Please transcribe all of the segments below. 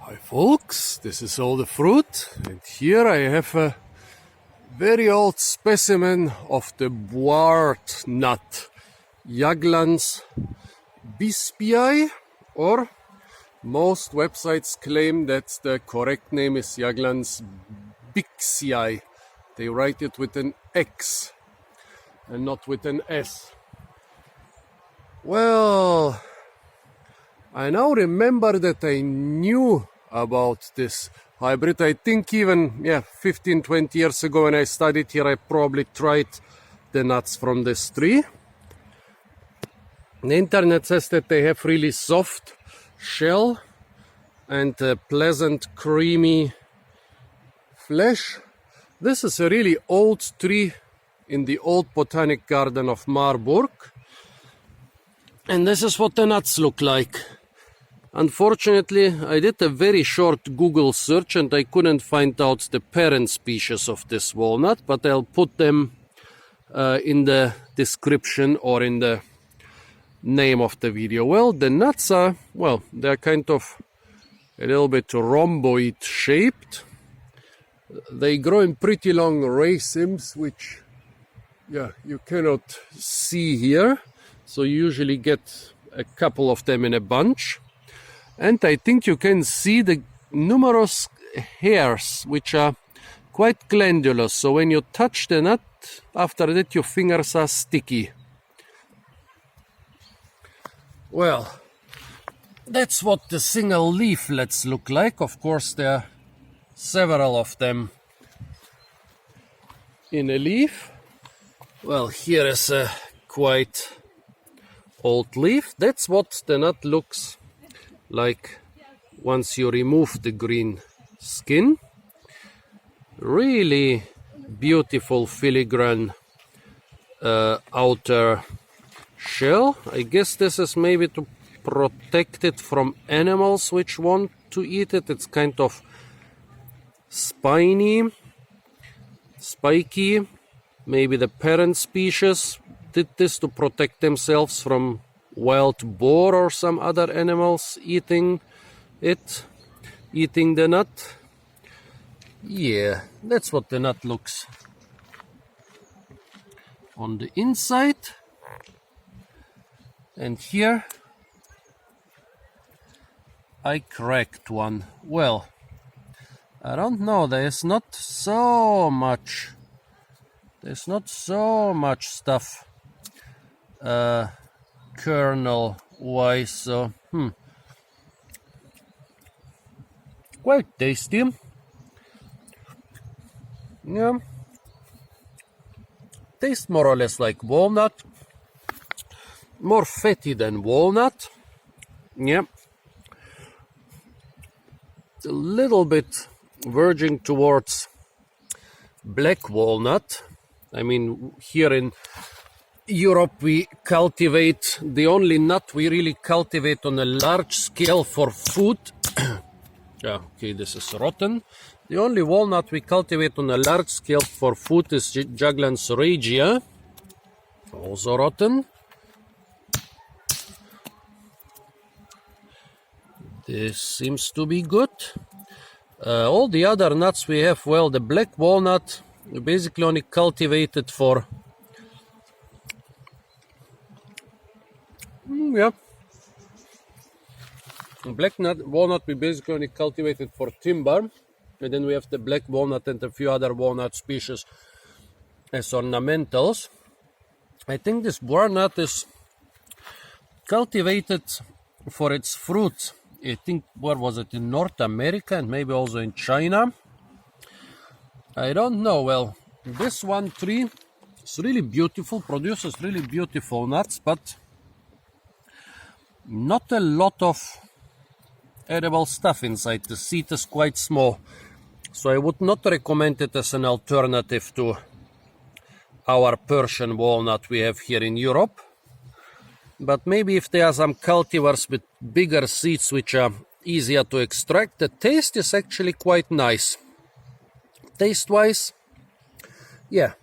Hi folks, this is all the fruit, and here I have a very old specimen of the Buart Nut, Juglans bisby, or most websites claim that the correct name is Juglans bixby. They write it with an X and not with an S. Well, I now remember that I knew about this hybrid. I think even 15-20 years ago when I studied here, I probably tried the nuts from this tree. The internet says that they have really soft shell and a pleasant creamy flesh. This is a really old tree in the old botanic garden of Marburg, and this is what the nuts look like. Unfortunately, I did a very short Google search and I couldn't find out the parent species of this walnut, but I'll put them in the description or in the name of the video. Well, the nuts are, they're kind of a little bit rhomboid shaped. They grow in pretty long racemes, which you cannot see here. So you usually get a couple of them in a bunch. And I think you can see the numerous hairs, which are quite glandulous. So when you touch the nut, after that your fingers are sticky. Well, that's what the single leaflets look like. Of course, there are several of them in a leaf. Well, here is a quite old leaf. That's what the nut looks like once you remove the green skin. Really beautiful filigrane outer shell. I guess this is maybe to protect it from animals which want to eat it. It's kind of spiky. Maybe the parent species did this to protect themselves from wild boar or some other animals eating the nut. Yeah, that's what the nut looks on the inside. And here I cracked one. Well, I don't know, there's not so much stuff kernel wise, so quite tasty. Yeah, tastes more or less like walnut, more fatty than walnut. Yeah, a little bit verging towards black walnut. I mean, here in Europe we cultivate, the only nut we really cultivate on a large scale for food. Okay, this is rotten. The only walnut we cultivate on a large scale for food is Juglans regia, also rotten. This seems to be good. All the other nuts we have, well, the black walnut we basically only cultivated for black walnut we basically only cultivated for timber, and then we have the black walnut and a few other walnut species as ornamentals. I think this Buart nut is cultivated for its fruit. I think, where was it, in North America and maybe also in China? I don't know. Well, this one tree is really beautiful, produces really beautiful nuts, but not a lot of edible stuff inside. The seed is quite small, so I would not recommend it as an alternative to our Persian walnut we have here in Europe. But maybe if there are some cultivars with bigger seeds which are easier to extract, the taste is actually quite nice. Taste-wise, yeah,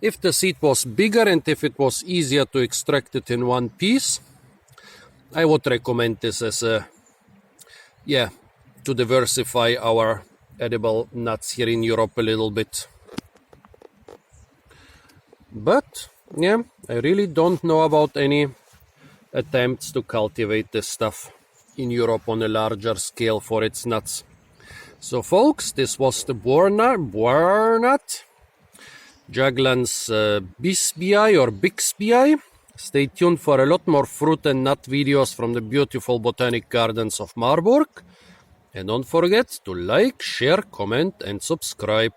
if the seed was bigger and if it was easier to extract it in one piece, I would recommend this as a to diversify our edible nuts here in Europe a little bit. But yeah, I really don't know about any attempts to cultivate this stuff in Europe on a larger scale for its nuts. So folks, this was the Buart Nut, Juglans bisby or bixby. Stay tuned for a lot more fruit and nut videos from the beautiful botanic gardens of Marburg. And don't forget to like, share, comment and subscribe.